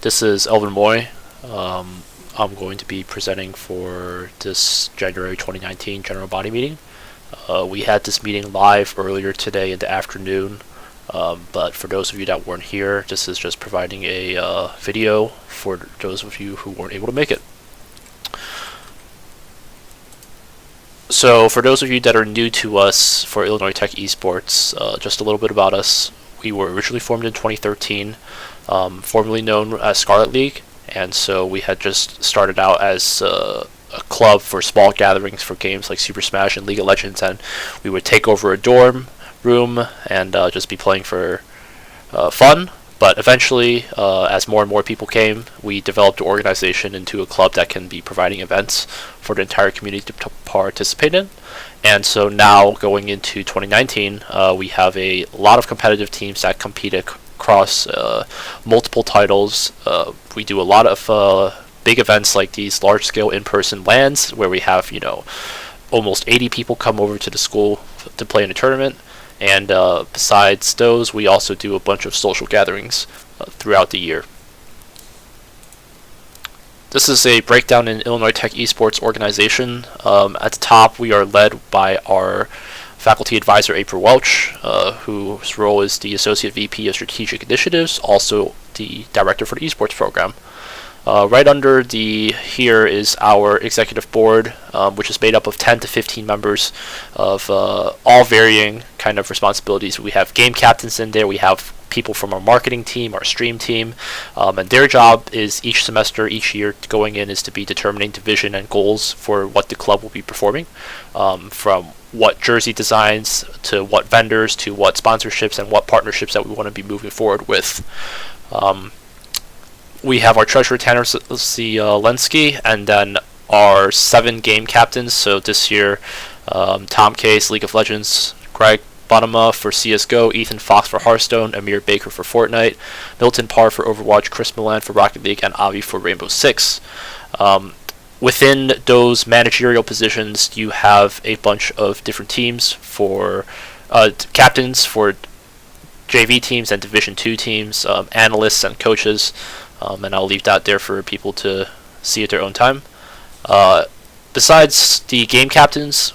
This is Elvin Moy. I'm going to be presenting for this January 2019 General Body meeting. We had this meeting live earlier today in the afternoon, but for those of you that weren't here, this is just providing a video for those of you who weren't able to make it. So for those of you that are new to us for Illinois Tech eSports, just a little bit about us. We were originally formed in 2013, formerly known as Scarlet League, and so we had just started out as a club for small gatherings for games like Super Smash and League of Legends, and we would take over a dorm room and just be playing for fun. But eventually, as more and more people came, we developed the organization into a club that can be providing events for the entire community to participate in. And so now, going into 2019, we have a lot of competitive teams that compete across multiple titles. We do a lot of big events like these large-scale in-person LANs, where we have, almost 80 people come over to the school to play in a tournament. And besides those, we also do a bunch of social gatherings throughout the year. This is a breakdown in Illinois Tech eSports organization. At the top, we are led by our faculty advisor, April Welch, whose role is the Associate VP of Strategic Initiatives, also the Director for the eSports program. Right under here is our executive board, which is made up of 10 to 15 members of all varying kind of responsibilities. We have game captains in there. We have people from our marketing team, our stream team, and their job is each semester, each year going in is to be determining division and goals for what the club will be performing, from what jersey designs to what vendors to what sponsorships and what partnerships that we want to be moving forward with. We have our treasurer, Tanner Lensky, and then our 7 game captains. So this year, Tom Case, League of Legends, Greg Bonema for CSGO, Ethan Fox for Hearthstone, Amir Baker for Fortnite, Milton Parr for Overwatch, Chris Milan for Rocket League, and Avi for Rainbow Six. Within those managerial positions, you have a bunch of different teams for captains for JV teams and Division 2 teams, analysts and coaches. And I'll leave that there for people to see at their own time. Besides the game captains,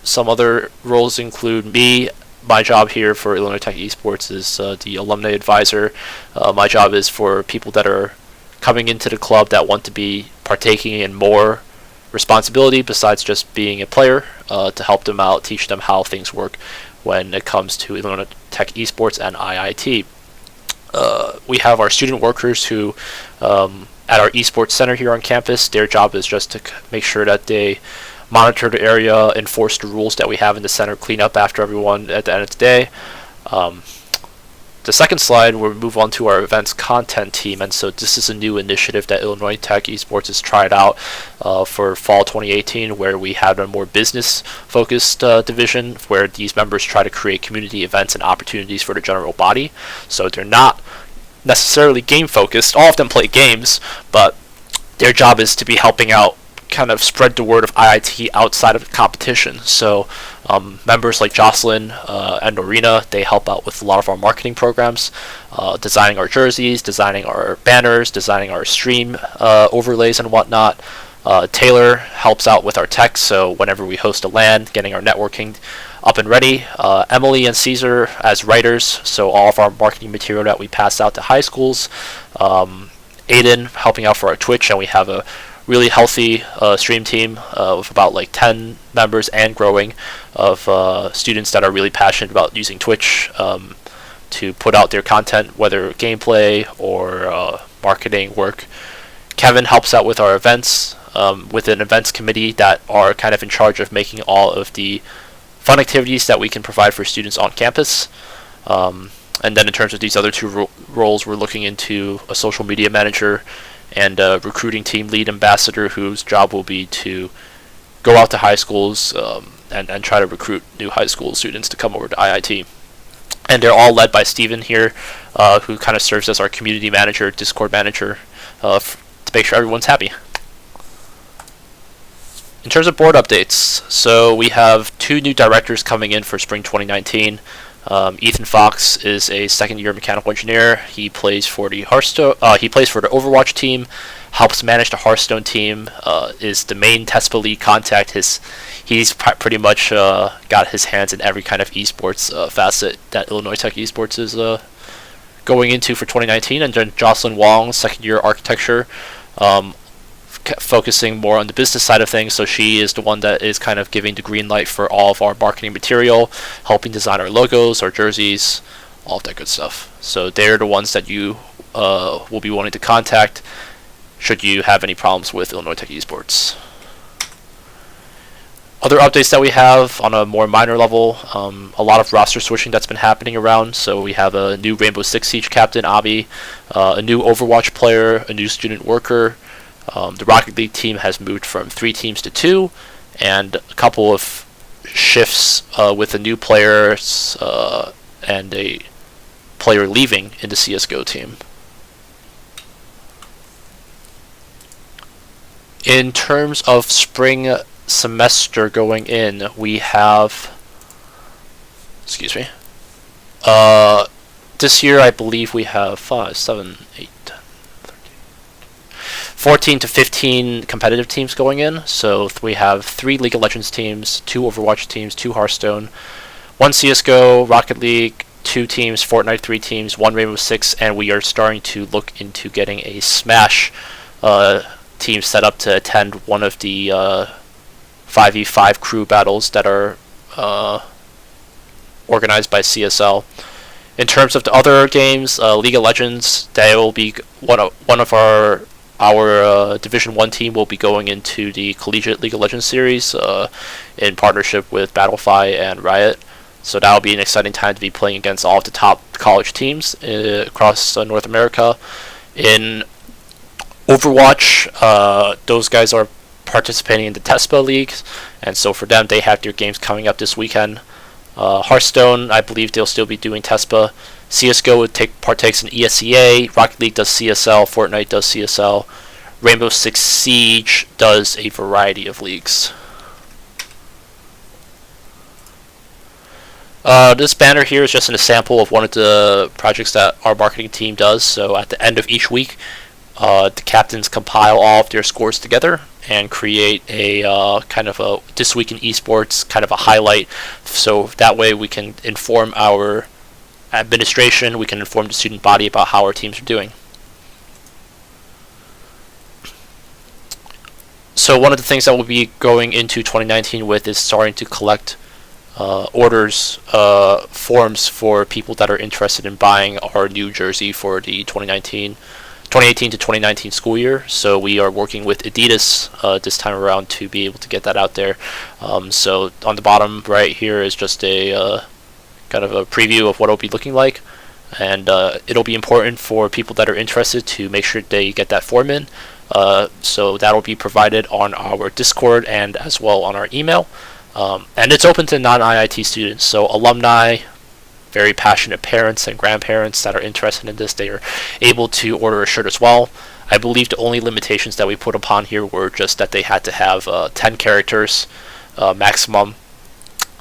some other roles include me. My job here for Illinois Tech eSports is the alumni advisor. My job is for people that are coming into the club that want to be partaking in more responsibility besides just being a player, to help them out, teach them how things work when it comes to Illinois Tech eSports and IIT. We have our student workers who, at our eSports center here on campus, their job is just to make sure that they monitor the area, enforce the rules that we have in the center, clean up after everyone at the end of the day. The second slide, we'll move on to our events content team, and so this is a new initiative that Illinois Tech eSports has tried out for fall 2018, where we had a more business-focused division, where these members try to create community events and opportunities for the general body. So they're not necessarily game-focused. All of them play games, but their job is to be helping out, kind of spread the word of IIT outside of the competition. So members like Jocelyn and Norina, they help out with a lot of our marketing programs, designing our jerseys, designing our banners, designing our stream overlays and whatnot. Taylor helps out with our tech, so whenever we host a LAN, getting our networking up and ready. Emily and Caesar as writers, so all of our marketing material that we pass out to high schools. Aiden helping out for our Twitch, and we have a really healthy stream team with about 10 members and growing of students that are really passionate about using Twitch to put out their content, whether gameplay or marketing work. Kevin helps out with our events, with an events committee that are kind of in charge of making all of the fun activities that we can provide for students on campus. And then in terms of these other two roles, we're looking into a social media manager and a recruiting team lead ambassador, whose job will be to go out to high schools and try to recruit new high school students to come over to IIT. And they're all led by Steven here, who kind of serves as our community manager, Discord manager, to make sure everyone's happy. In terms of board updates, so we have 2 new directors coming in for spring 2019. Ethan Fox is a second-year mechanical engineer. He plays for the Hearthstone. He plays for the Overwatch team, helps manage the Hearthstone team. Is the main TESPA League contact. He's pretty much got his hands in every kind of esports facet that Illinois Tech eSports is going into for 2019. And then Jocelyn Wong, second-year architecture. Focusing more on the business side of things, so she is the one that is kind of giving the green light for all of our marketing material, helping design our logos, our jerseys, all of that good stuff. So they're the ones that you will be wanting to contact should you have any problems with Illinois Tech eSports. Other updates that we have on a more minor level, a lot of roster switching that's been happening around. So we have a new Rainbow Six Siege captain, Abi, a new Overwatch player, a new student worker. The Rocket League team has moved from 3 teams to 2, and a couple of shifts with the new players and a player leaving in the CSGO team. In terms of spring semester going in, we have, this year I believe we have 5, 7, 8, 14 to 15 competitive teams going in. So we have 3 League of Legends teams, 2 Overwatch teams, 2 Hearthstone, 1 CSGO, Rocket League, 2 teams, Fortnite 3 teams, 1 Rainbow Six, and we are starting to look into getting a Smash team set up to attend one of the 5v5 crew battles that are organized by CSL. In terms of the other games, League of Legends, they will be one of our Division 1 team will be going into the Collegiate League of Legends series in partnership with Battlefy and Riot. So that will be an exciting time to be playing against all of the top college teams across North America. In Overwatch, those guys are participating in the TESPA League, and so for them, they have their games coming up this weekend. Hearthstone, I believe they'll still be doing TESPA. CSGO partakes in ESEA, Rocket League does CSL, Fortnite does CSL, Rainbow Six Siege does a variety of leagues. This banner here is just a sample of one of the projects that our marketing team does. So at the end of each week, the captains compile all of their scores together and create a kind of a This Week in Esports kind of a highlight. So that way we can inform our administration, we can inform the student body about how our teams are doing. So one of the things that we'll be going into 2019 with is starting to collect orders, forms for people that are interested in buying our new jersey for the 2018 to 2019 school year. So we are working with Adidas this time around to be able to get that out there. So on the bottom right here is just a kind of a preview of what it'll be looking like, and it'll be important for people that are interested to make sure they get that form in. So that'll be provided on our Discord and as well on our email. And it's open to non-IIT students, so alumni, very passionate parents and grandparents that are interested in this, they are able to order a shirt as well. I believe the only limitations that we put upon here were just that they had to have 10 characters maximum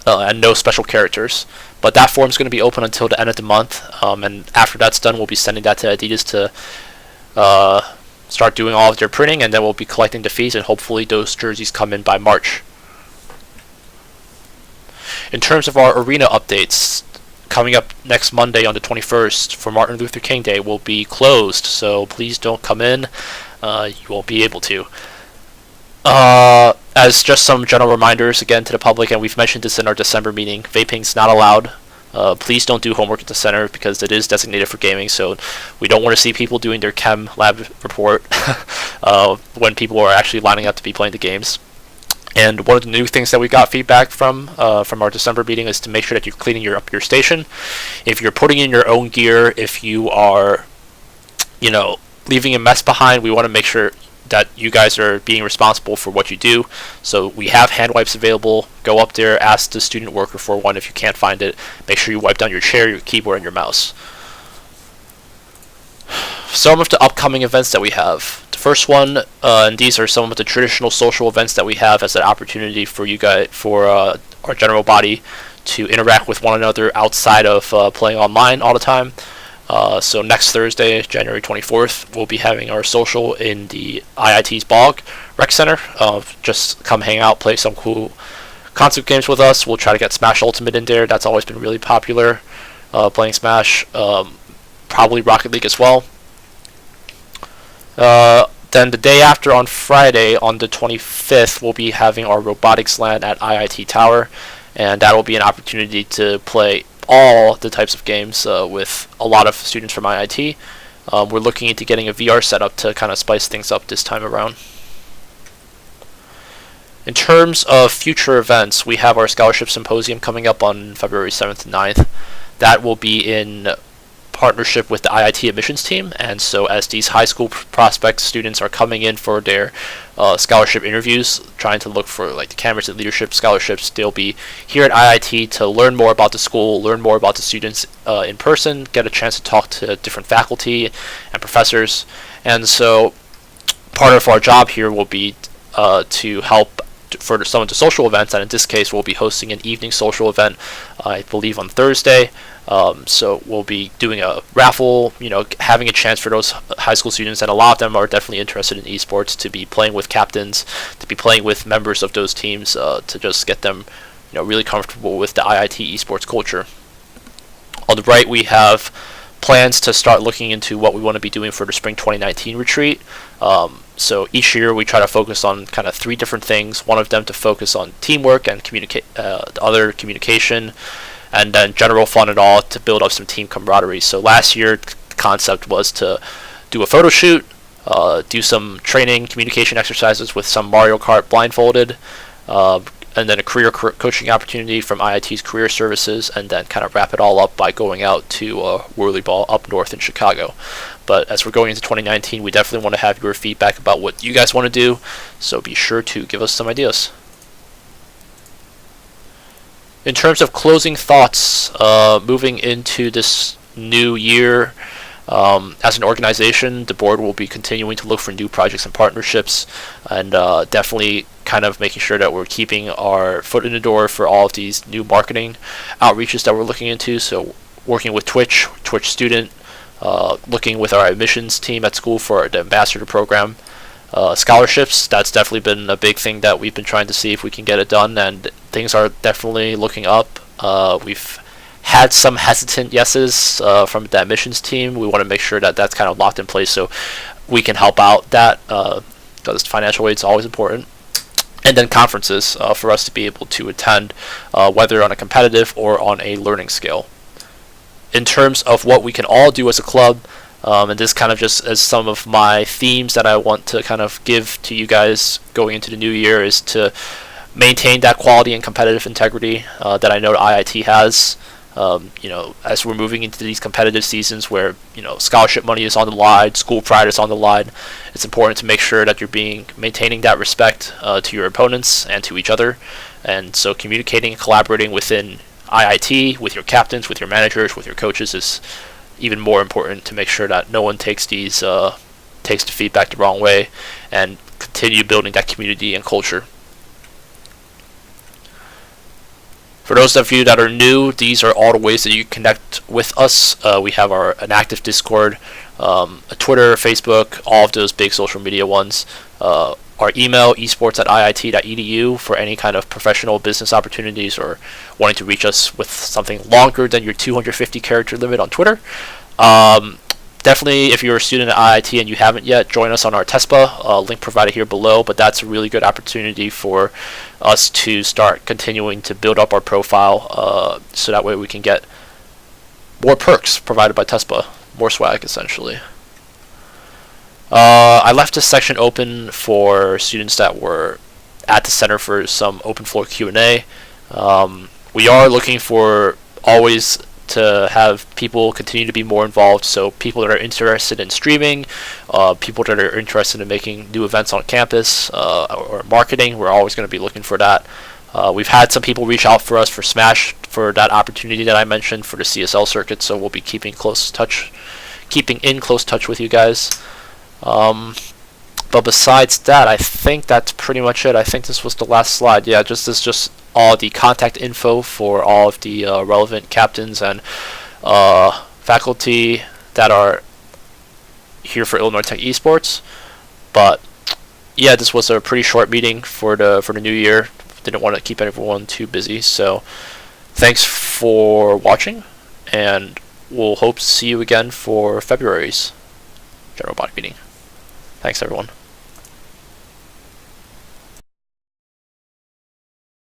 and no special characters. But that form is going to be open until the end of the month, and after that's done, we'll be sending that to Adidas to start doing all of their printing, and then we'll be collecting the fees, and hopefully those jerseys come in by March. In terms of our arena updates, coming up next Monday on the 21st for Martin Luther King Day will be closed, so please don't come in. You won't be able to. As just some general reminders again to the public, and we've mentioned this in our December meeting, vaping's not allowed. Please don't do homework at the center because it is designated for gaming, so we don't want to see people doing their chem lab report when people are actually lining up to be playing the games. And one of the new things that we got feedback from our December meeting is to make sure that you're cleaning up your station. If you're putting in your own gear, if you are, leaving a mess behind, we want to make sure that you guys are being responsible for what you do. So we have hand wipes available. Go up there, ask the student worker for one if you can't find it. Make sure you wipe down your chair, your keyboard, and your mouse. Some of the upcoming events that we have. The first one, and these are some of the traditional social events that we have as an opportunity for you guys, for our general body, to interact with one another outside of playing online all the time. So next Thursday, January 24th, we'll be having our social in the IIT's Bog Rec Center. Just come hang out, play some cool concept games with us. We'll try to get Smash Ultimate in there. That's always been really popular, playing Smash. Probably Rocket League as well. Then the day after, on Friday, on the 25th, we'll be having our Robotics Land at IIT Tower, and that will be an opportunity to play all the types of games with a lot of students from IIT. We're looking into getting a VR setup to kind of spice things up this time around. In terms of future events, we have our Scholarship Symposium coming up on February 7th and 9th. That will be in partnership with the IIT admissions team, and so as these high school prospect students are coming in for their scholarship interviews, trying to look for like the candidates and leadership scholarships, they'll be here at IIT to learn more about the school, learn more about the students in person, get a chance to talk to different faculty and professors. And so part of our job here will be to help for some of the social events, and in this case we'll be hosting an evening social event, I believe on Thursday. So we'll be doing a raffle, having a chance for those high school students, and a lot of them are definitely interested in esports, to be playing with captains, to be playing with members of those teams, to just get them really comfortable with the IIT esports culture. On the right, we have plans to start looking into what we want to be doing for the spring 2019 retreat. So each year we try to focus on kind of 3 different things. One of them to focus on teamwork and the other communication, and then general fun and all to build up some team camaraderie. So last year the concept was to do a photo shoot, do some training communication exercises with some Mario Kart blindfolded, and then a career coaching opportunity from IIT's Career Services, and then kind of wrap it all up by going out to Whirly Ball up north in Chicago. But as we're going into 2019, we definitely want to have your feedback about what you guys want to do, so be sure to give us some ideas. In terms of closing thoughts, moving into this new year, as an organization, the board will be continuing to look for new projects and partnerships, and definitely kind of making sure that we're keeping our foot in the door for all of these new marketing outreaches that we're looking into. So working with Twitch student, looking with our admissions team at school for the ambassador program. Scholarships, that's definitely been a big thing that we've been trying to see if we can get it done, and things are definitely looking up. We've had some hesitant yeses from the admissions team. We want to make sure that that's kind of locked in place so we can help out that, because financial aid is always important. And then conferences for us to be able to attend, whether on a competitive or on a learning scale. In terms of what we can all do as a club, and this kind of just as some of my themes that I want to kind of give to you guys going into the new year, is to maintain that quality and competitive integrity that I know IIT has. As we're moving into these competitive seasons where, scholarship money is on the line, school pride is on the line, it's important to make sure that you're maintaining that respect to your opponents and to each other. And so communicating and collaborating within IIT, with your captains, with your managers, with your coaches, is even more important to make sure that no one takes the feedback the wrong way, and continue building that community and culture. For those of you that are new, these are all the ways that you connect with us. We have an active Discord, a Twitter, Facebook, all of those big social media ones. Our email, esports@iit.edu, for any kind of professional business opportunities or wanting to reach us with something longer than your 250 character limit on Twitter. Definitely, if you're a student at IIT and you haven't yet, join us on our TESPA, link provided here below, but that's a really good opportunity for us to start continuing to build up our profile, so that way we can get more perks provided by TESPA, more swag essentially. I left this section open for students that were at the center for some open floor Q&A. We are looking for always to have people continue to be more involved, so people that are interested in streaming, people that are interested in making new events on campus, or marketing, we're always going to be looking for that. We've had some people reach out for us for Smash, for that opportunity that I mentioned for the CSL circuit, so we'll be keeping in close touch with you guys. But besides that, I think that's pretty much it. I think this was the last slide. Yeah, this is just all the contact info for all of the relevant captains and faculty that are here for Illinois Tech Esports. But yeah, this was a pretty short meeting for the new year. Didn't want to keep everyone too busy. So thanks for watching, and we'll hope to see you again for February's General Body meeting. Thanks, everyone.